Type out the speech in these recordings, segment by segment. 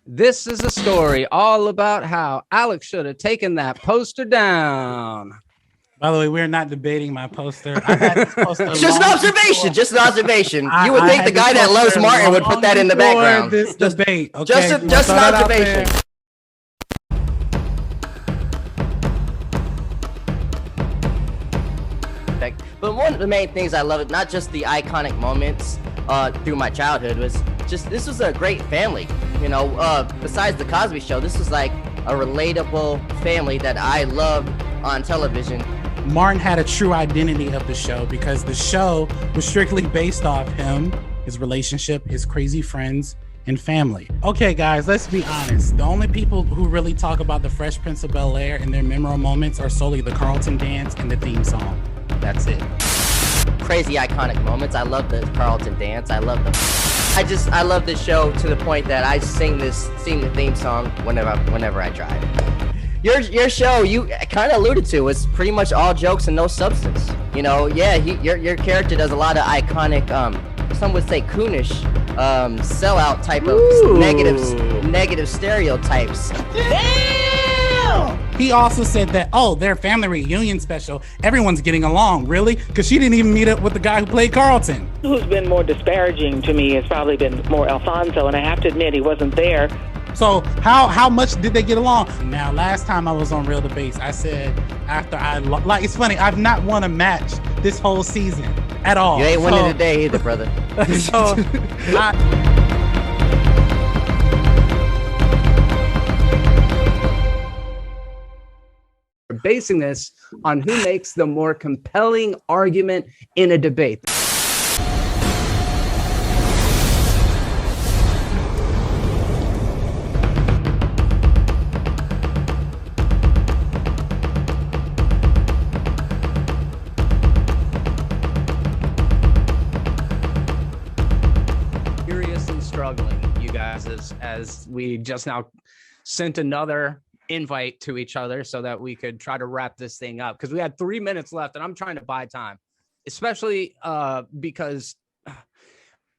This is a story all about how Alex should have taken that poster down. By the way, we're not debating my poster. I had this poster Just an observation. Just an observation. I- You would I think had the guy this that loves poster Martin would long put that in the before background. This debate, okay? Just an observation. But one of the main things I love, not just the iconic moments through my childhood, was just this was a great family. You know, besides the Cosby Show, this was like a relatable family that I loved on television. Martin had a true identity of the show because the show was strictly based off him, his relationship, his crazy friends, and family. Okay, guys, let's be honest. The only people who really talk about the Fresh Prince of Bel-Air and their memorable moments are solely the Carlton dance and the theme song. That's it. Crazy iconic moments. I love the Carlton dance. I love I love this show to the point that I sing the theme song whenever I drive. Your show, you kind of alluded to, was pretty much all jokes and no substance. You know, yeah, your character does a lot of iconic, some would say coonish, sellout type of negative stereotypes. He also said that, oh, their family reunion special, everyone's getting along. Really? Because she didn't even meet up with the guy who played Carlton. Who's been more disparaging to me has probably been more Alfonso, and I have to admit he wasn't there. So how much did they get along? Now, last time I was on Real Debates, I said after like, it's funny, I've not won a match this whole season at all. You ain't winning today either, brother. So Basing this on who makes the more compelling argument in a debate. Seriously struggling, you guys, as we just now sent another invite to each other so that we could try to wrap this thing up, because we had 3 minutes left and I'm trying to buy time, especially because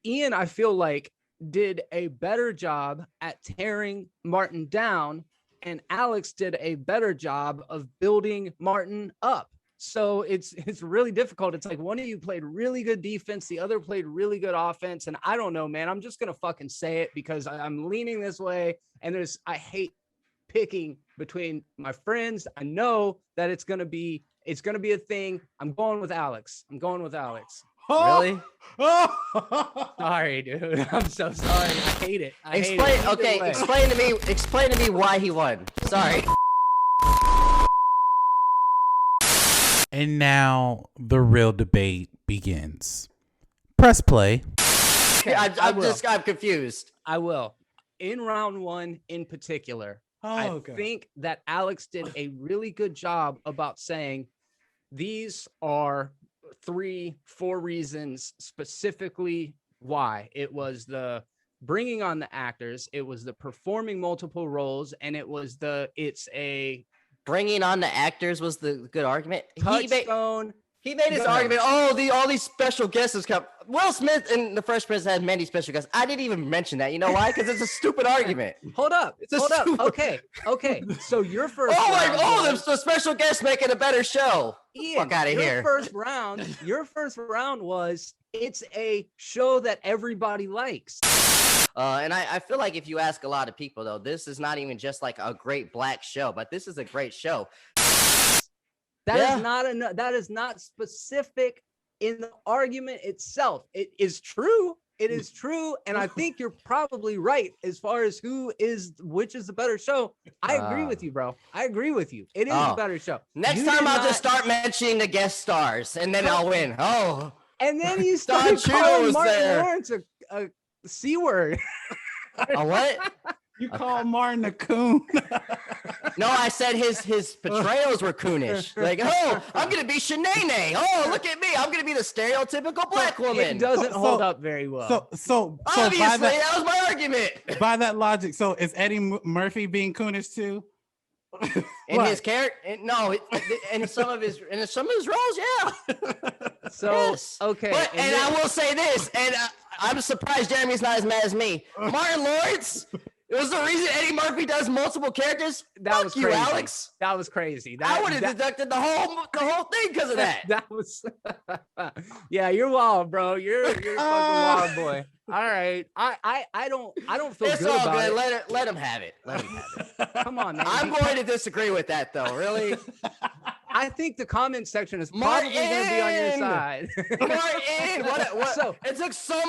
Ian, I feel like, did a better job at tearing Martin down, and Alex did a better job of building Martin up. So it's really difficult. It's like one of you played really good defense, the other played really good offense, and I don't know, man. I'm just gonna fucking say it because I'm leaning this way, and I hate picking between my friends. I know that it's gonna be a thing. I'm going with Alex. Really? Sorry, dude. I'm so sorry. I hate it. Explain to me why he won. Sorry. And now the real debate begins. Press play. I'm confused. I will. In round one in particular, I think that Alex did a really good job about saying these are 3-4 reasons specifically why. It was the bringing on the actors, it was the performing multiple roles, and it's a Bringing on the actors was the good argument. touchstone. He made his argument. Oh, all these special guests has come. Will Smith and the Fresh Prince had many special guests. I didn't even mention that. You know why? Because it's a stupid argument. Hold up. Okay. So your first. The special guests making a better show. Ian, fuck out of here. Your first round was it's a show that everybody likes. And I feel like if you ask a lot of people, though, this is not even just like a great black show, but this is a great show. That is not specific in the argument itself. It is true. And I think you're probably right as far as which is the better show. I agree with you, bro. I agree with you. It is the better show. Next time I'll just start mentioning the guest stars and then I'll win. Oh. And then you start calling Martin Lawrence a C word. A what? You call Martin a coon? No, I said his portrayals were coonish. Like, oh, I'm gonna be Shanae. Oh, look at me. I'm gonna be the stereotypical black woman. It doesn't hold up very well. So obviously that was my argument. By that logic, so is Eddie Murphy being coonish too? In his character, no, in some of his roles, yeah. So yes. Okay, I will say this, and I'm surprised Jeremy's not as mad as me. Martin Lawrence It was the reason Eddie Murphy does multiple characters. That was Fuck you, crazy. Alex. That was crazy. I would have deducted the whole thing because of that. That was yeah, you're wild, bro. You're a fucking wild boy. All right. I don't feel It's good all about good. it. Let him have it. Let him have it. Come on, man. I'm going to disagree with that though. Really. I think the comment section is probably going to be on your side. Martin, what? So, it took so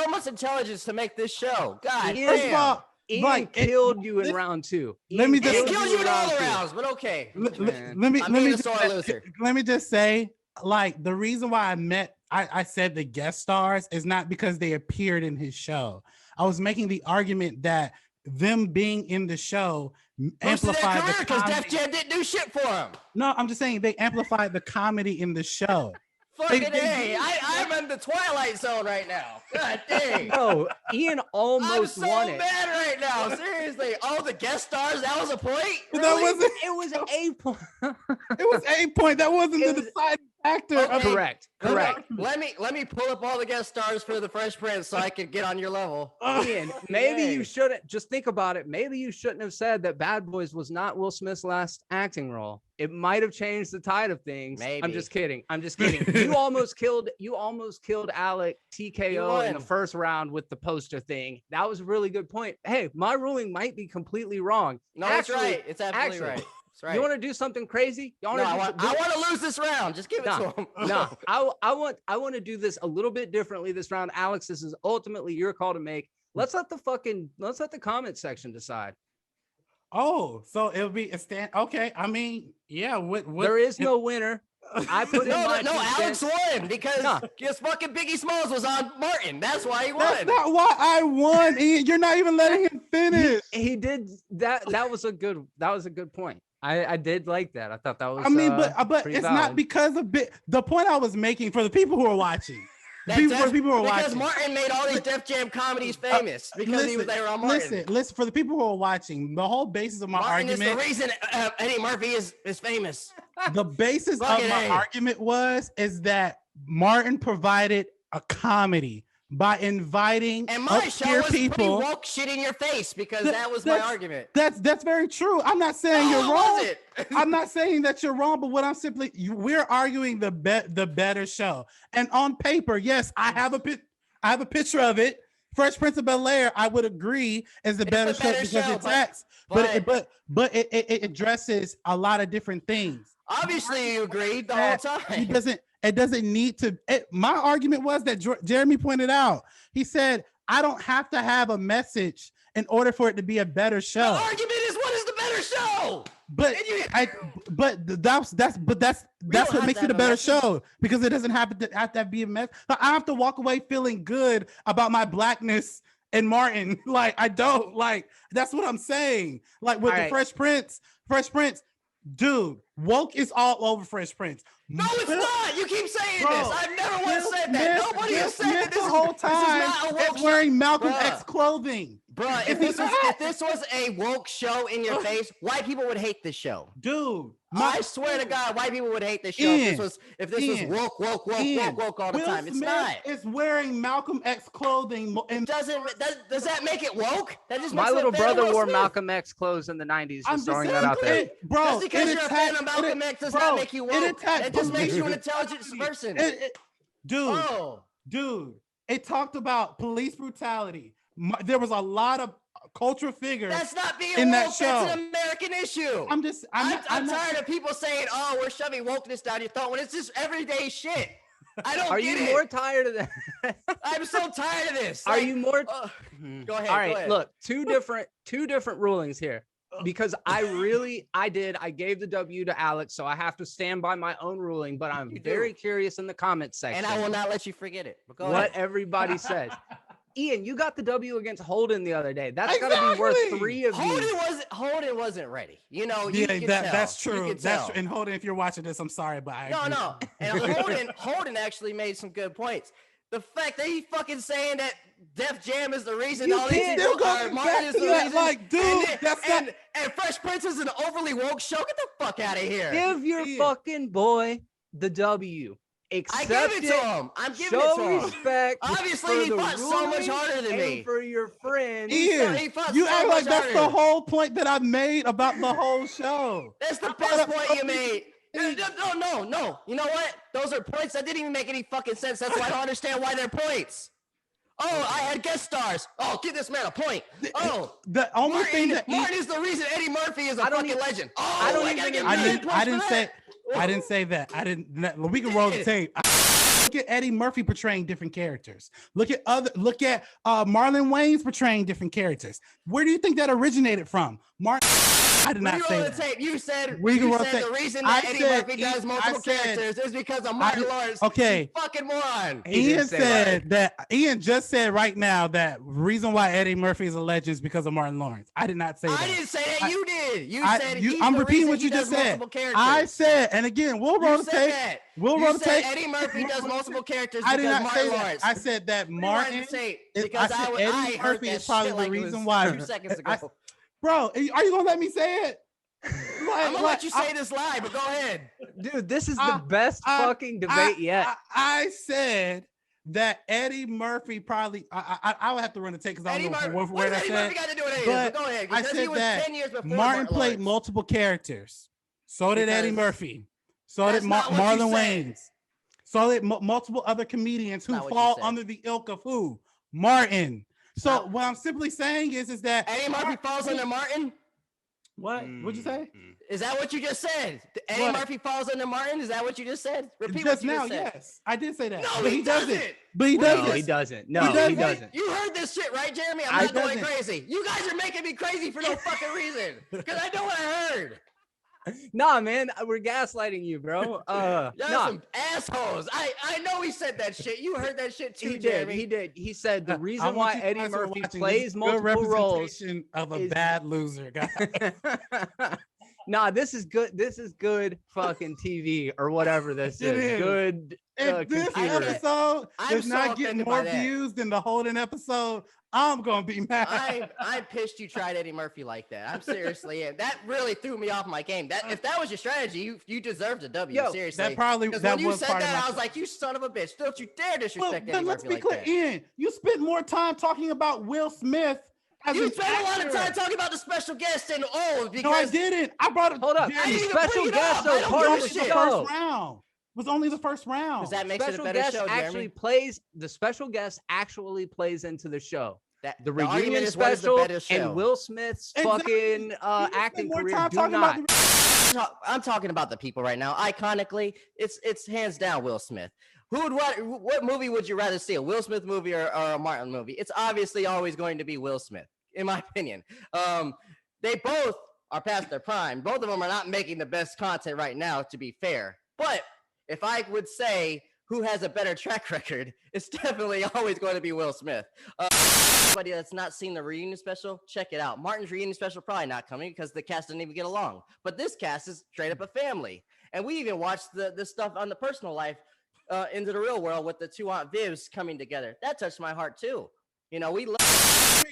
much intelligence to make this show. God First of damn. all, Ian like, killed you in round 2. Let me Ian just- He killed killed you in all the round 2. rounds, but okay. let Man. me I'm let being me a just sore loser. let me just say, like, the reason why I said the guest stars is not because they appeared in his show. I was making the argument that them being in the show amplified the because comedy. Def Jam didn't do shit for him. No, I'm just saying they amplified the comedy in the show. Fucking they- A. I'm in the Twilight Zone right now. God dang. Bro, Ian I'm almost so won it. mad right now. Seriously. Oh, the guest stars? That was a point? That Really? wasn't. It was a point. It was a point. That wasn't It the was- deciding factor. Okay. Of it. Correct. Let me pull up all the guest stars for the Fresh Prince so I can get on your level. Ian, maybe Yay. you shouldn't just think about it. Maybe you shouldn't have said that Bad Boys was not Will Smith's last acting role. It might have changed the tide of things. I'm Maybe. just kidding. You almost killed Alec TKO in the won. first round with the poster thing. That was a really good point. Hey, my ruling might be completely wrong. No, that's Actually- right. It's absolutely actually, right. That's right. You want to do something crazy? You no, wanna I do want, some- I want to lose this round. Just give it to him. no, I want to do this a little bit differently this round. Alex, this is ultimately your call to make. Let's let the comment section decide. Oh, so it'll be a stand. Okay, I mean, yeah. What? There is no winner. I put in my No, 2 Alex cents. won because fucking Biggie Smalls was on Martin. That's why he That's won. not why I won. Ian. You're not even letting him finish. He did that. That was a good point. I did like that. I thought that was. I mean, but pretty it's valid. not because of the point I was making for the people who are watching. For the people who are because watching. Martin made all these Def Jam comedies famous because they were on Martin. Listen. For the people who are watching, the whole basis of my Martin argument. is the reason Eddie Murphy is famous. The basis of Fucking my A. argument is that Martin provided a comedy by inviting And my show obscure was pretty people. woke shit in your face because Th- that was my that's- argument. That's very true. I'm not saying No, you're it wrong. wasn't. I'm not saying that you're wrong, but what I'm simply we're arguing the better show. And on paper, yes, I have a picture of it. Fresh Prince of Bel-Air, I would agree, is the better show because it's text, but it addresses a lot of different things. Obviously, you agreed the whole time. It doesn't need to. My argument was that Jeremy pointed out. He said, I don't have to have a message in order for it to be a better The show. argument is what is the better show? But And you- that's what have makes to it a have a better message. show because it doesn't have to be a mess. But I have to walk away feeling good about my blackness and Martin. Like I don't like. That's what I'm saying. Like with All the right. Fresh Prince, dude. Woke is all over Fresh Prince. No, it's not. You keep saying Bro, this. I've never once Will said that. Smith- Nobody Will has said Smith that. This the is, whole this time is not a woke is wearing Malcolm Bruh. X clothing. Bro, if It's this was a woke show in your face, white people would hate this show. Dude. I swear to God, white people would hate this show Ian, if this was Ian, woke all the Will time. It's Smith not. is wearing Malcolm X clothing and Does that make it woke? That just My makes it little a fan of brother Will wore Smith. Malcolm X clothes in the 90s. I'm Just just throwing saying, that out there. bro. Just because you're a fan of attacked- Malcolm X does bro, not make you woke. attacked That just makes you an police intelligent brutality. person. Dude, Oh, dude, it talked about police brutality. There was a lot of cultural figures. that's not being in woke. that That's show. an American issue. I'm I'm not- tired of people saying, "Oh, we're shoving wokeness down your throat," when it's just everyday shit. I don't Are get you it. more tired of that? I'm so tired of this. Are Like, you more? Go ahead. All right, go ahead. look, two different rulings here because I gave the W to Alex, so I have to stand by my own ruling. But I'm You do. very curious in the comments section and I will not let you forget it. But go what ahead. everybody says. Ian, you got the W against Holden the other day. That's got to be worth Exactly. 3 of these. Holden wasn't ready. You know, Yeah, you can tell. that's You true. can That's tell. true. And Holden, if you're watching this, I'm sorry, but I No, agree. no. And Holden actually made some good points. The fact that he fucking saying that Def Jam is the reason You all these can't people still are go Martin back is to the that, reason. like, dude, and, that's and, not- and Fresh Prince is an overly woke show. Get the fuck out of here. Give your Ian. fucking boy the W. Accept I gave it to him. I'm giving it Show to him. respect. Obviously, for he the fought so much ruling harder than and me. for your friend. Ian, he fought you so act like much that's harder. the whole point that I've made about the whole show. That's the best point you made. No. You know what? Those are points that didn't even make any fucking sense. That's why I don't understand why they're points. Oh, I had guest stars. Oh, give this man a point. Oh, the only thing that Martin is the reason Eddie Murphy is a fucking legend. Oh, I don't gotta even- give I Eddie didn't points for say that. I didn't say that. I didn't. We can roll the tape. Look at Eddie Murphy portraying different characters. Look at Marlon Wayans portraying different characters. Where do you think that originated from? I did not say that. Tape. You said, We can roll the tape. reason that I Eddie said- Murphy does multiple characters is because of Martin Lawrence. Okay. You fucking moron. Ian said that. Ian just said right now that reason why Eddie Murphy is a legend is because of Martin Lawrence. I did not say that. I didn't say that. You did. You said I'm the repeating reason what you he just does said. multiple characters. I said, and again, we'll roll You the said tape. that. We'll You roll the said tape. Eddie Murphy does multiple characters I did because not Martin say that. Lawrence. I said that Martin. Rewind the tape, I because said I Eddie heard Murphy that is probably shit the like it reason was why. 2 seconds ago. Bro, are you gonna let me say it? I'm gonna let you say this live, but go ahead. Dude, this is the best fucking debate yet. I said that Eddie Murphy probably. I would have to run the tape because I don't know what where does I Eddie said. Murphy got to do with anything? But Go ahead. I Because said he was that 10 years before Martin played Lawrence. multiple characters. So did Eddie Because Murphy. So did that's not what you Marlon said. Wayans. So did multiple other comedians who Not what you fall said. under the ilk of who? Martin. So Not- what I'm simply saying is that Eddie Murphy falls under Martin? What? What'd you say? Is that what you just said? Eddie What? Murphy falls under Martin? Is that what you just said? Repeat Just what you now, just said. yes, I did say that. No, but he doesn't. But he Well, doesn't. No, he doesn't. No, He he doesn't. doesn't. You heard this shit, right, Jeremy? I'm I not going doesn't. crazy. You guys are making me crazy for no fucking reason. Because I know what I heard. Nah, man, we're gaslighting you, bro. Y'all Nah, some assholes. I know he said that shit. You heard that shit too, he did. Jeremy. He did. He said the I reason want why you Eddie guys who are Murphy watching, plays this is good multiple roles. representation of a is- bad loser, guys. Nah, this is good. This is good fucking TV or whatever this It is. is. Good If this computer. episode I'm does so not get offended more by that. views than the Holden episode, I'm gonna be mad. I'm pissed you tried Eddie Murphy like that. I'm seriously, and that really threw me off my game. That if that was your strategy, you deserved a W. Yo, Seriously, that probably because that when you was said part of that, my. I was like, you son of a bitch! Don't you dare disrespect But Eddie let's Murphy be like clear, that. Ian. You spent more time talking about Will Smith. As You an spent a lot of actor. time talking about the special guest and because No, I didn't. I brought it. Hold up. Jeremy, I didn't even Special bring it guests up. are I don't part give of a the the shit. show. first round. It was only the first round. Does that makes it a Special better guest show, actually Jeremy? the special guest actually plays into the show. That, The argument reunion is what is the special better show. and Will Smith's Exactly. fucking You spent acting more career time do talking not. about the- I'm talking about the people right now. Iconically, it's hands down Will Smith. What movie would you rather see? A Will Smith movie or a Martin movie? It's obviously always going to be Will Smith, in my opinion. They both are past their prime. Both of them are not making the best content right now, to be fair. But if I would say who has a better track record, it's definitely always going to be Will Smith. Anybody that's not seen the reunion special, check it out. Martin's reunion special probably not coming because the cast didn't even get along. But this cast is straight up a family. And we even watched the stuff on the personal life into the real world with the two Aunt Vivs coming together. That touched my heart too. You know, we love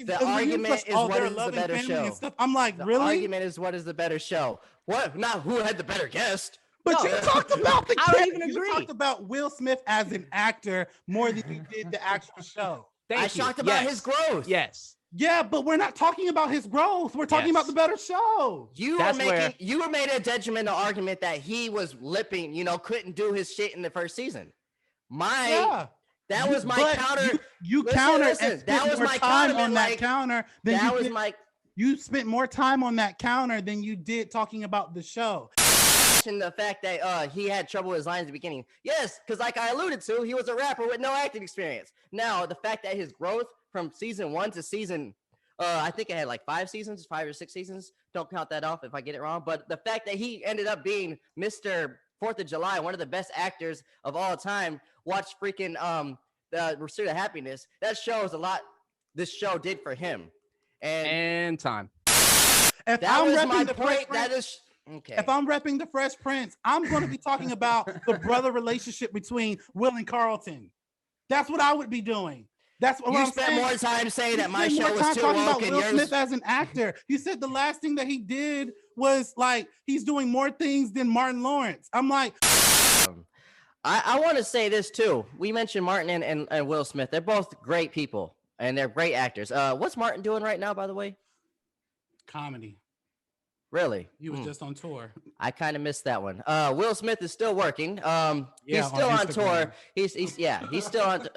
the argument is what is the better show. I'm like, The really? argument is what is the better show. What? Not who had the better guest. But No. you talked about the I don't character. even You agree. talked about Will Smith as an actor more than you did the actual show. Thank I you. talked about Yes. his growth. Yes. Yeah, but we're not talking about his growth. We're talking Yes. about the better show. You That's were where- made a detrimental argument that he was lipping, couldn't do his shit in the first season. Yeah. That was my But counter. You Listen, counter listen, and that spent was more my time counter, on that like, counter than That you was did. my You spent more time on that counter than you did talking about the show. and the fact that he had trouble with his lines at the beginning. Yes, because like I alluded to, he was a rapper with no acting experience. Now, the fact that his growth from season 1 to season, I think it had like 5 or 6 seasons. Don't count that off if I get it wrong. But the fact that he ended up being Mr. 4th of July, one of the best actors of all time, watch freaking the Pursuit of Happiness. That shows a lot this show did for him. And time. If That I'm was repping my the Fresh point. That Prince, is okay. if I'm repping the Fresh Prince, I'm going to be talking about the brother relationship between Will and Carlton. That's what I would be doing. That's what You I'm spent saying. more time saying You that my spend show more was time too talking woke about and Will yours. Smith as an actor. You said the last thing that he did was like he's doing more things than Martin Lawrence. I'm like, I want to say this too. We mentioned Martin and Will Smith. They're both great people and they're great actors. What's Martin doing right now, by the way? Comedy. Really? He was just on tour. I kind of missed that one. Will Smith is still working. He's still on tour. He's still on.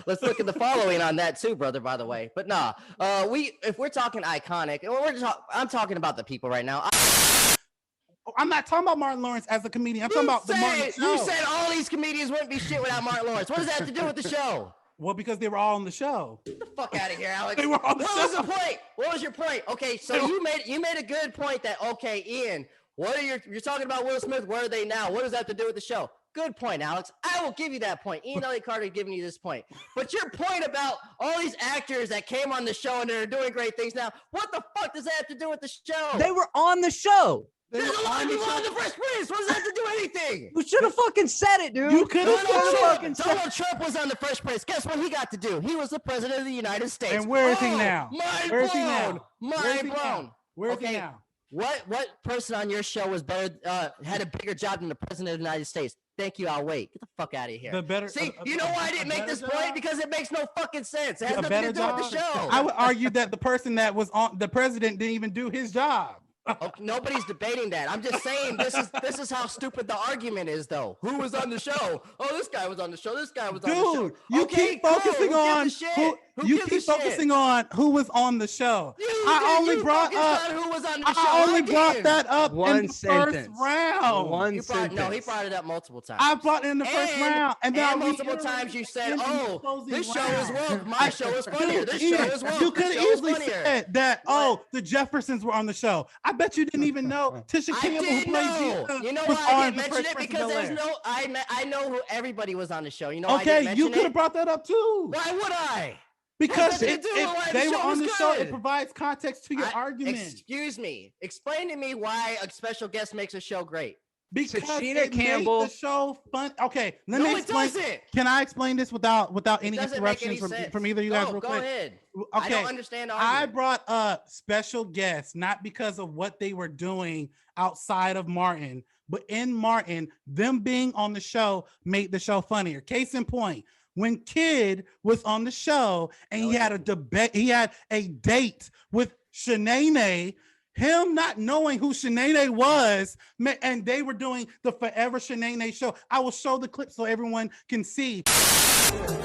Let's look at the following on that too, brother. By the way, but nah, if we're talking iconic, I'm talking about the people right now. I'm not talking about Martin Lawrence as a comedian. I'm talking about the Martin show. You said all these comedians wouldn't be shit without Martin Lawrence. What does that have to do with the show? Well, because they were all on the show. Get the fuck out of here, Alex. They were on the show. What was the point? What was your point? Okay, so you made a good point that, okay, Ian, you're talking about Will Smith, where are they now? What does that have to do with the show? Good point, Alex. I will give you that point. Ian Elliott Carter giving you this point. But your point about all these actors that came on the show and they're doing great things now, what the fuck does that have to do with the show? They were on the show. There's a lot of people on the Fresh Prince. What does that have to do anything? You should have fucking said it, dude. You could have Donald Trump was on the Fresh Prince. Guess what he got to do? He was the president of the United States. And where is he now? Mind Where is blown. he now? Mind blown. Where is he now? What person on your show was better? Had a bigger job than the president of the United States? Thank you. I'll wait. Get the fuck out of here. See, you know why I didn't make this point? Because it makes no fucking sense. It has nothing to do with the show. I would argue that the person that was on the president didn't even do his job. Nobody's debating that. I'm just saying this is how stupid the argument is, though. Who was on the show? Oh, this guy was on the show. This guy was on the show. Dude, you keep focusing on who was on the show. I only brought that up in the first round. He brought it up multiple times. I brought it in the first round, and then multiple times you said, "Oh, this show is woke. My show is funnier. This show is woke." You could easily said that. Oh, the Jeffersons were on the show. I bet you didn't even know Tisha Campbell, who played Gina, you know was why I on didn't mention it? Because there's no. I know who everybody was on the show. You know. Okay, you could have brought that up too. Why would I? Because if they were on the show, it provides context to your argument. Excuse me. Explain to me why a special guest makes a show great. Because Sheena Campbell made the show fun. Okay, let me explain. Can I explain this without any interruptions from either of you guys? Real quick? Go ahead. Okay, I don't understand. I brought up special guests not because of what they were doing outside of Martin, but in Martin, them being on the show made the show funnier. Case in point. When Kid was on the show and he had a date with Shanae, him not knowing who Shanae was, and they were doing the Forever Shanae show. I will show the clip so everyone can see.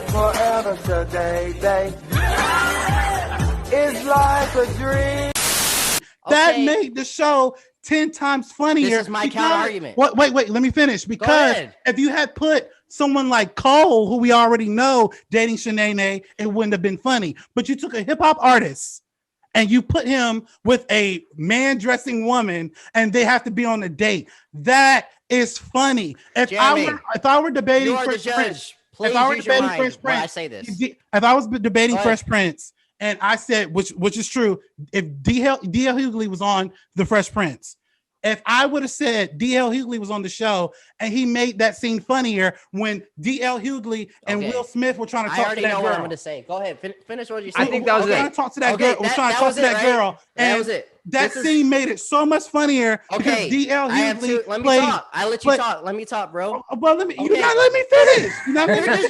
Forever Shanae is like a dream. That made the show 10 times funnier. This is my counter argument. Wait, let me finish. Because if you had put someone like Cole, who we already know, dating Shanae, it wouldn't have been funny. But you took a hip hop artist and you put him with a man dressing woman and they have to be on a date. That is funny. If I were debating Fresh Prince, if I was debating Fresh Prince, and I said, which is true, if D.L. Hughley was on the Fresh Prince, if I would have said D.L. Hughley was on the show and he made that scene funnier when D.L. Hughley and Will Smith were trying to talk to that girl. I already know what I'm going to say. Go ahead. Finish what you said. I think that was it. Talk to that girl. We're trying to talk to that girl. That was it. That scene made it so much funnier because D.L. Hughley played. I let you talk. Let me talk, bro. Well, you gotta let me finish.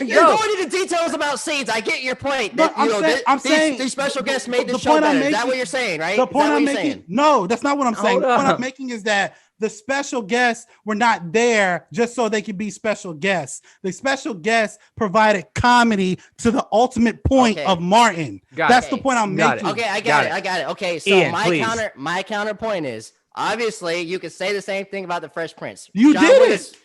You're going into details about scenes. I get your point. I'm saying these special guests made the show better. Is that what you're saying, right? The point I'm making. No, that's not what I'm saying. The point I'm making is that the special guests were not there just so they could be special guests. The special guests provided comedy to the ultimate point of Martin. That's the point I'm making. Okay, I got it. Okay, so Ian, my counterpoint is obviously you could say the same thing about the Fresh Prince. You did it,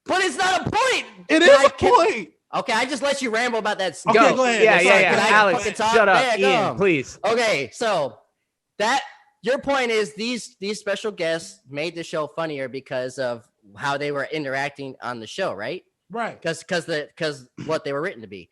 but it's not a point. It is a point. Okay, I just let you ramble about that. Okay, go ahead. Yeah. Alex, shut up, Ian, please. Okay, so that. Your point is these special guests made the show funnier because of how they were interacting on the show, right? Right. Because what they were written to be.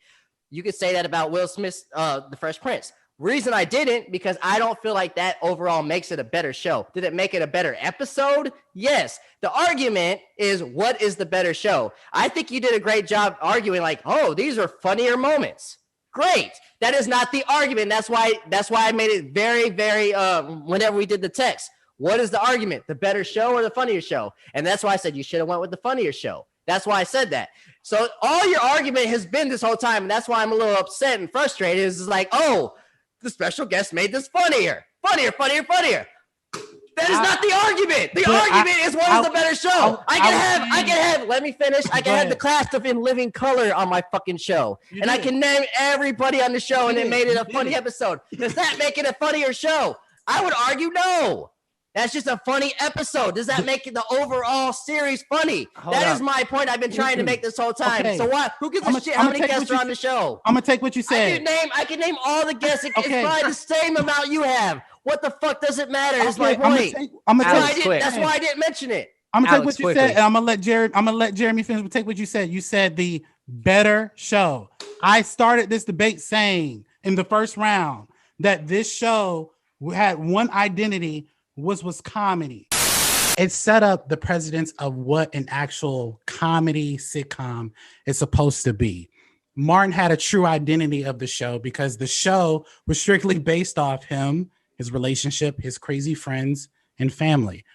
You could say that about Will Smith's The Fresh Prince. Reason I didn't, because I don't feel like that overall makes it a better show. Did it make it a better episode? Yes. The argument is, what is the better show? I think you did a great job arguing like, oh, these are funnier moments. Great. That is not the argument. That's why I made it very, very, whenever we did the text. What is the argument? The better show or the funnier show? And that's why I said you should have went with the funnier show. That's why I said that. So all your argument has been this whole time, and that's why I'm a little upset and frustrated, is like, oh, the special guest made this funnier. That is not the argument. The argument is what is the better show. I can have, let me finish. I can have the cast of In Living Color on my fucking show. And I can name everybody on the show, and it made it a funny episode. Does that make it a funnier show? I would argue no. That's just a funny episode. Does that make it the overall series funny? That is my point I've been trying to make this whole time. Okay. So what? Who gives a shit how many guests are on the show? I'm going to take what you said. I can name all the guests. It's probably the same amount you have. What the fuck does it matter? Is my point. That's why I didn't mention it. I'm going to take what you said, and I'm going to let Jeremy finish, but take what you said. You said the better show. I started this debate saying in the first round that this show had one identity, was comedy. It set up the precedence of what an actual comedy sitcom is supposed to be. Martin had a true identity of the show because the show was strictly based off him, his relationship, his crazy friends, and family.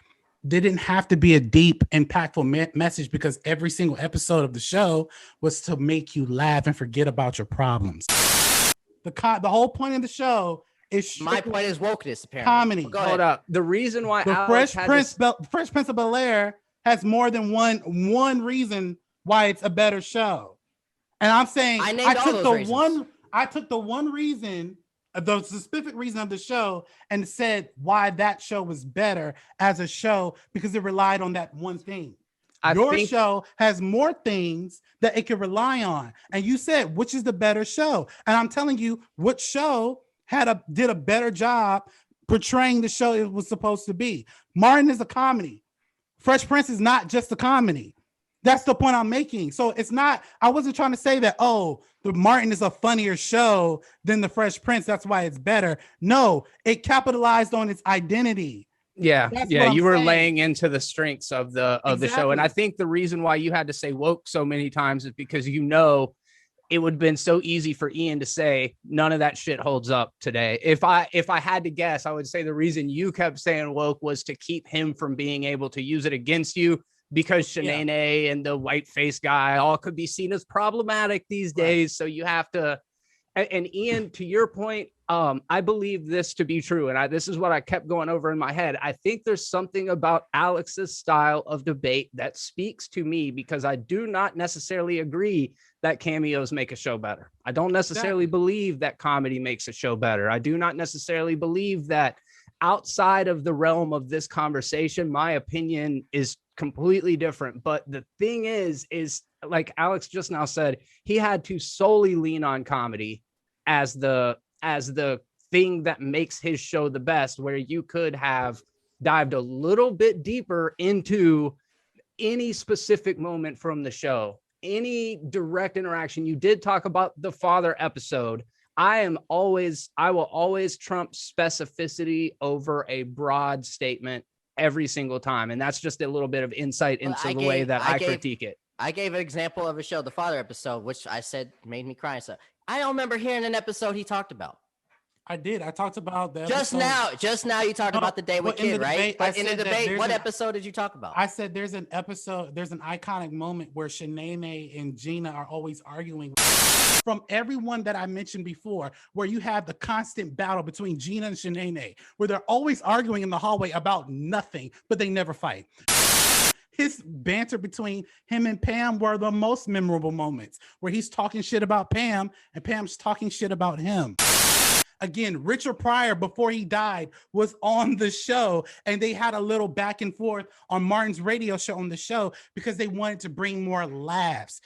There didn't have to be a deep, impactful message because every single episode of the show was to make you laugh and forget about your problems. The whole point of the show is my point is wokeness, apparently. Comedy. Hold up. The reason why Fresh Prince of Bel-Air has more than one reason why it's a better show. And I'm saying I took the one reason, the specific reason of the show, and said why that show was better as a show because it relied on that one thing. Your show has more things that it can rely on. And you said, which is the better show? And I'm telling you, which show did a better job portraying the show it was supposed to be. Martin is a comedy. Fresh Prince is not just a comedy. That's the point I'm making. So it's not, I wasn't trying to say that, the Martin is a funnier show than the Fresh Prince. That's why it's better. No, it capitalized on its identity. Yeah. You were laying into the strengths of the show. And I think the reason why you had to say woke so many times is because it would have been so easy for Ian to say none of that shit holds up today. If I had to guess, I would say the reason you kept saying woke was to keep him from being able to use it against you because Shanae and the white face guy all could be seen as problematic these days. So you have to, and Ian, to your point, I believe this to be true. And this is what I kept going over in my head. I think there's something about Alex's style of debate that speaks to me because I do not necessarily agree that cameos make a show better. I don't necessarily believe that comedy makes a show better. I do not necessarily believe that outside of the realm of this conversation, my opinion is completely different. But the thing is like Alex just now said, he had to solely lean on comedy as the thing that makes his show the best, where you could have dived a little bit deeper into any specific moment from the show, any direct interaction. You did talk about the father episode. I will always trump specificity over a broad statement every single time. And that's just a little bit of insight into the way that I critique it. I gave an example of a show, the father episode, which I said made me cry. So I don't remember hearing an episode he talked about. I did. I talked about that. Just now you talked about the day with kid, right? But in the debate, what episode did you talk about? I said there's an iconic moment where Shanae and Gina are always arguing from everyone that I mentioned before, where you have the constant battle between Gina and Shanae, where they're always arguing in the hallway about nothing, but they never fight. His banter between him and Pam were the most memorable moments, where he's talking shit about Pam and Pam's talking shit about him. Again, Richard Pryor, before he died, was on the show, and they had a little back and forth on Martin's radio show on the show because they wanted to bring more laughs,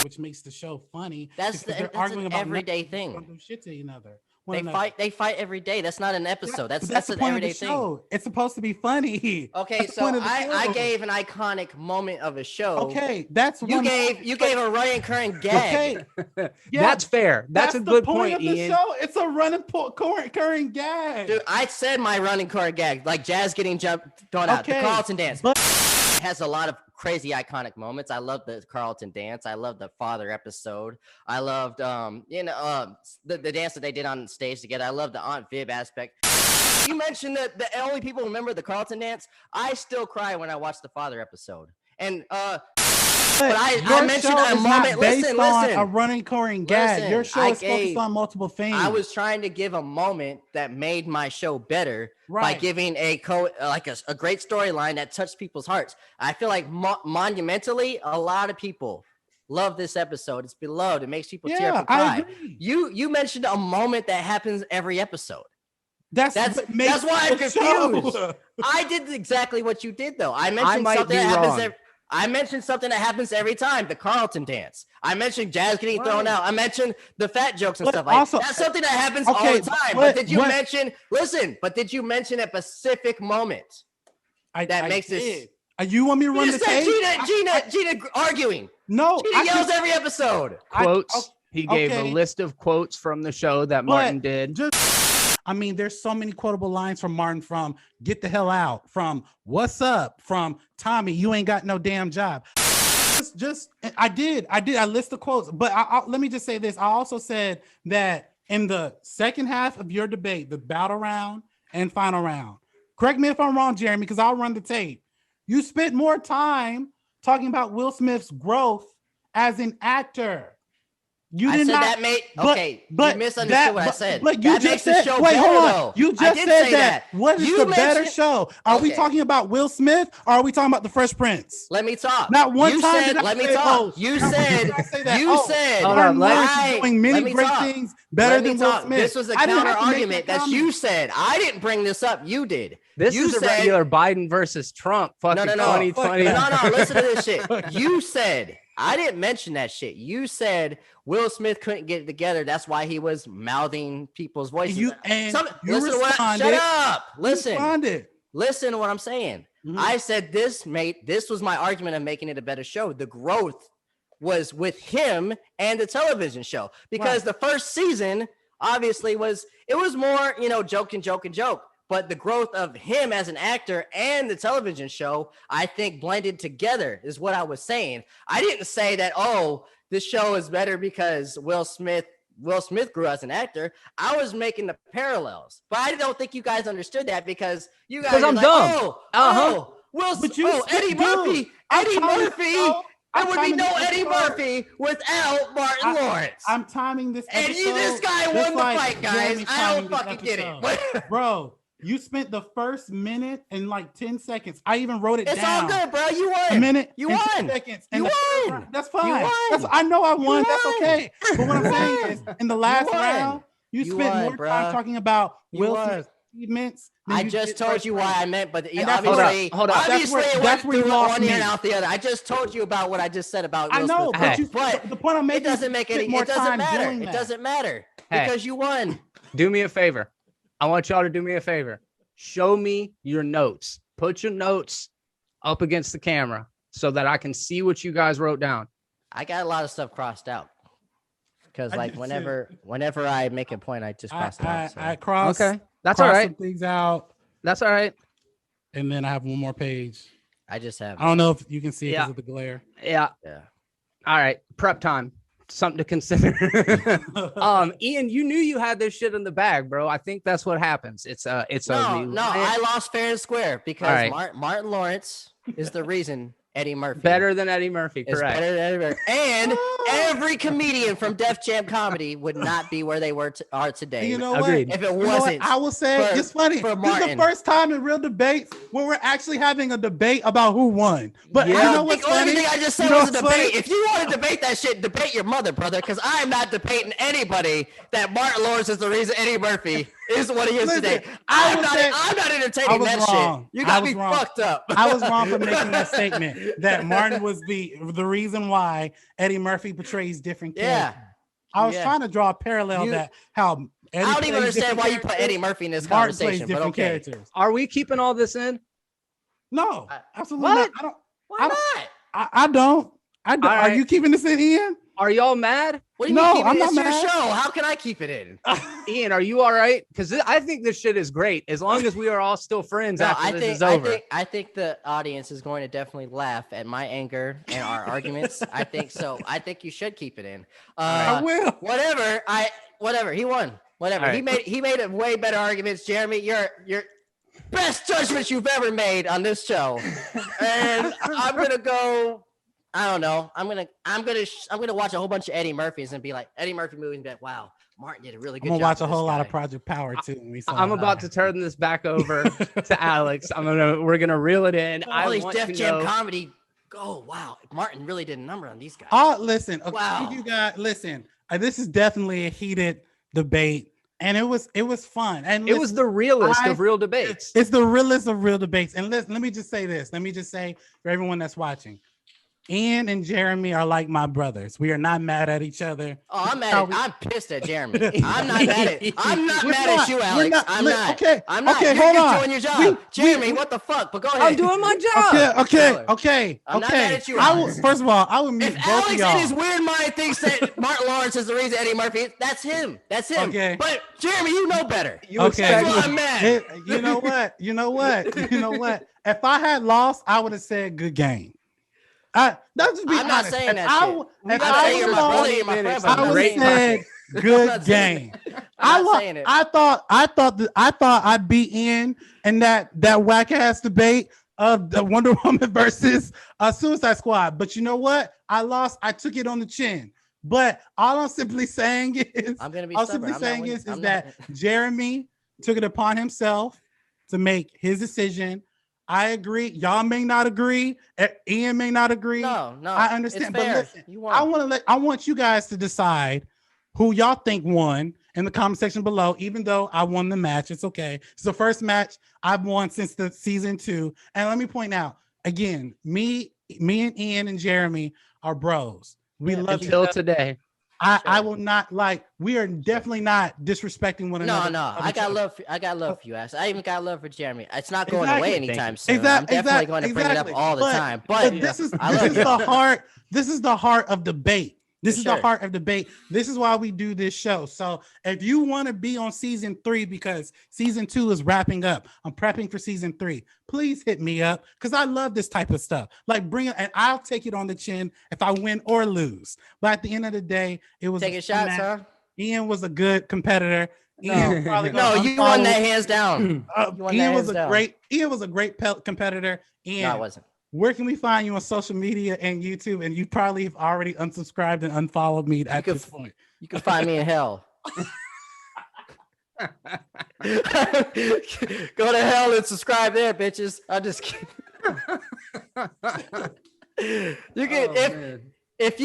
which makes the show funny. That's an everyday thing. Shit to another. They fight every day. That's not an episode. That's an everyday thing. It's supposed to be funny. Okay, so I gave an iconic moment of a show. Okay, you gave a running current gag. Okay. Yeah, that's fair. That's a good point, of Ian. The show. It's a running current gag. Dude, I said my running current gag, like Jazz getting thrown out, the Carlton dance. But has a lot of crazy iconic moments. I love the Carlton dance. I love the father episode. I loved the dance that they did on stage together. I love the Aunt Viv aspect. You mentioned that the only people remember the Carlton dance. I still cry when I watch the father episode. And but I mentioned a moment. Listen. A running Korean gag. Your show is focused on multiple things. I was trying to give a moment that made my show better by giving a great storyline that touched people's hearts. I feel like monumentally, a lot of people love this episode. It's beloved. It makes people tear up and cry. You mentioned a moment that happens every episode. That's why I'm confused. I did exactly what you did, though. I mentioned something that happens. I mentioned something that happens every time, the Carlton dance. I mentioned Jazz getting thrown out. I mentioned the fat jokes and stuff like that. That's something that happens all the time. But did you mention a specific moment that makes this? You want me to run the tape? Gina arguing. No. Gina yells every episode. Quotes. He gave a list of quotes from the show that Martin did. There's so many quotable lines from Martin, from "Get the hell out," from "What's up," from "Tommy, you ain't got no damn job." I list the quotes, but let me just say this. I also said that in the second half of your debate, the battle round and final round, correct me if I'm wrong, Jeremy, because I'll run the tape. You spent more time talking about Will Smith's growth as an actor. You misunderstood what I said. But you just said, wait, hold on. You just said that. What is the better show? Are we talking about Will Smith or are we talking about The Fresh Prince? Let me talk. Not one time. Let me talk. You said doing many great things better than Will Smith. This was a counter argument that you said. I didn't bring this up. You did. This is a regular Biden versus Trump. Fucking 2020. No. Listen to this shit. You said. I didn't mention that shit. You said Will Smith couldn't get it together. That's why he was mouthing people's voices. Shut up. Listen to what I'm saying. Mm-hmm. I said this was my argument of making it a better show. The growth was with him and the television show, because the first season obviously was more, joke and joke. But the growth of him as an actor and the television show, I think, blended together is what I was saying. I didn't say that, this show is better because Will Smith grew as an actor. I was making the parallels. But I don't think you guys understood that, because you guys I'm dumb. Eddie Murphy. There would be no Eddie Murphy without Martin Lawrence. I'm timing this episode. And this guy won the fight, guys. I don't fucking get it. Bro. You spent the first minute and like 10 seconds. I even wrote it down. It's all good, bro. You won. A minute. You won. 10 seconds. You won. That's fine. You won. I know I won. That's okay. But what I'm saying is, in the last round, you spent more time talking about Will Smith's achievements. I just told you why I meant, but obviously, that's where you lost one ear and out the other. I just told you about what I just said about Will Smith. I know, but the point I'm making, it doesn't make any. It doesn't matter. It doesn't matter because you won. Do me a favor. I want y'all to do me a favor. Show me your notes. Put your notes up against the camera so that I can see what you guys wrote down. I got a lot of stuff crossed out because, whenever I make a point, I just cross it out. I cross. Okay, that's all right. Some things out. That's all right. And then I have one more page. I just have. I don't know if you can see it because of the glare. Yeah. All right. Prep time. Something to consider. Ian, you knew you had this shit in the bag, bro. I think that's what happens. No, I lost fair and square because Martin Lawrence is the reason Eddie Murphy better than Eddie Murphy, correct? Better than Eddie Murphy. And every comedian from Def Jam Comedy would not be where they are today. You know what? If it wasn't, I will say it's funny. This is the first time in real debates where we're actually having a debate about who won. But you know what's funny? Everything I just said was a debate. If you want to debate that shit, debate your mother, brother. Because I am not debating anybody that Martin Lawrence is the reason Eddie Murphy is what he is today. I'm not entertaining that shit. You got me fucked up. I was wrong for making that statement that Martin was the reason why Eddie Murphy portrays different characters. I was trying to draw a parallel that how Eddie I don't even understand why you put Eddie Murphy in this conversation. But okay. Characters. Are we keeping all this in? No, absolutely not. Why not? I don't. Are you keeping this in, Ian? Are y'all mad? What do you No, mean? I'm It's not your mad. show. How can I keep it in? Ian, are you all right? Because I think this shit is great as long as we are all still friends No, after this is over. I think the audience is going to definitely laugh at my anger and our arguments. I think so. I think you should keep it in. I will. Whatever. He won. Whatever. All He right. made a way better arguments. Jeremy, your best judgments you've ever made on this show. And I'm gonna go. I don't know. I'm gonna watch a whole bunch of Eddie Murphys and be like Eddie Murphy movies and be like, wow, Martin did a really I'm good gonna job. watch a with whole this lot guy. of Project Power too. When we saw I'm that. about to turn this back over to Alex. We're gonna reel it in. all these want Def to Jam know- comedy. Oh wow, Martin really did a number on these guys. Oh, listen. Okay, Wow. you guys, listen. This is definitely a heated debate, and it was fun. And It was the realest I- of real debates. It's the realest of real debates. And let me just say this. Let me just say for everyone that's watching, Ian and Jeremy are like my brothers. We are not mad at each other. Oh, I'm How mad. we- I'm pissed at Jeremy. I'm not mad at. I'm not We're mad not. at you, We're Alex. not. I'm Li- not. okay, I'm not. okay, You're hold just on. doing your job, Jeremy. What the fuck? But go ahead. I'm doing my job. Okay. I'm not mad at you, I will, Alex. first of all, I would meet If both Alex of y'all. in his weird mind thinks that Martin Lawrence is the reason Eddie Murphy, that's him. That's him. Okay. But Jeremy, you know better. You Okay. That's expect why I'm mad. You know what? You know what? If I had lost, I would have said good game. That's just be I'm not honest. saying If that I shit. w- I'm if not I saying would you're have my brother, lost, you're my friend, minutes but I'm I of not would have great saying it. said I'm good not saying game. it. I'm not saying it. I thought I'd be in that whack ass debate of the Wonder Woman versus Suicide Squad. But you know what? I lost. I took it on the chin. But all I'm simply saying is, I'm gonna be all I'm stubborn. simply I'm not saying winning. is I'm that not- Jeremy took it upon himself to make his decision. I agree. Y'all may not agree. Ian may not agree. No, I understand. It's But fair. listen, You won. I want you guys to decide who y'all think won in the comment section below. Even though I won the match, it's okay. It's the first match I've won since the season 2. And let me point out again, me and Ian and Jeremy are bros. We Yeah, love each until other. today. I will not we are definitely not disrespecting one No, another. no. I got love. I got love for you, ass. I even got love for Jeremy. It's not going Exactly. away Thank anytime soon. I'm Exactly. definitely going to bring it up all the time. But this is I love you. the heart. This is the heart of debate. This For is sure. the heart of debate. This is why we do this show. So if you want to be on season 3, because season 2 is wrapping up, I'm prepping for season 3. Please hit me up because I love this type of stuff. Like bring it, and I'll take it on the chin if I win or lose. But at the end of the day, it was Taking a fun shots, match. huh? Ian was a good competitor. Ian probably No, gonna you won unfollow- that hands down. You won that Ian was hands a down. great competitor. Ian, No, I wasn't. where can we find you on social media and YouTube? And you probably have already unsubscribed and unfollowed me at could- this point. You can find me in hell. Go to hell and subscribe there, bitches. I'm just kidding. You can if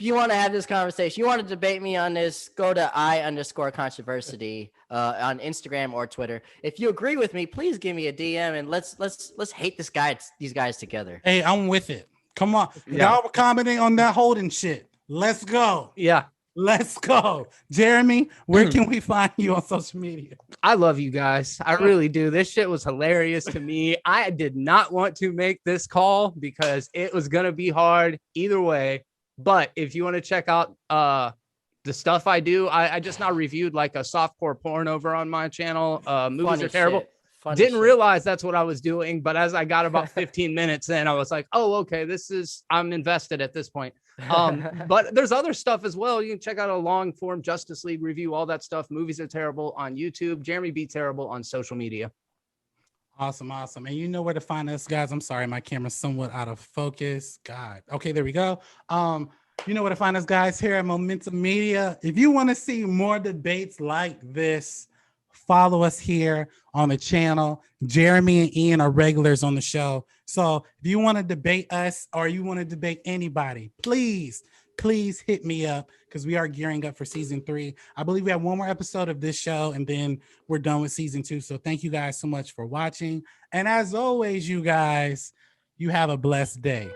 you want to have this conversation, you want to debate me on this, go to _controversity on Instagram or Twitter. If you agree with me, please give me a DM and let's hate these guys together. Hey, I'm with it. Come on. Yeah. Y'all were commenting on that holding shit. Let's go. Yeah. Let's go. Jeremy, where can we find you on social media? I love you guys. I really do. This shit was hilarious to me. I did not want to make this call because it was going to be hard either way. But if you want to check out the stuff I do, I just now reviewed like a softcore porn over on my channel. Movies Funny are terrible. shit. Funny Didn't shit. realize that's what I was doing. But as I got about 15 minutes in, I was like, oh, okay, I'm invested at this point. But there's other stuff as well. You can check out a long form Justice League review, all that stuff. Movies Are Terrible on YouTube. Jeremy B. Terrible on social media. Awesome. And you know where to find us, guys. I'm sorry, my camera's somewhat out of focus. God. Okay, there we go. You know where to find us, guys, here at Momentum Media. If you want to see more debates like this, follow us here on the channel. Jeremy and Ian are regulars on the show. So if you want to debate us or you want to debate anybody, please hit me up because we are gearing up for season 3. I believe we have one more episode of this show and then we're done with season 2. So thank you guys so much for watching. And as always, you guys, you have a blessed day.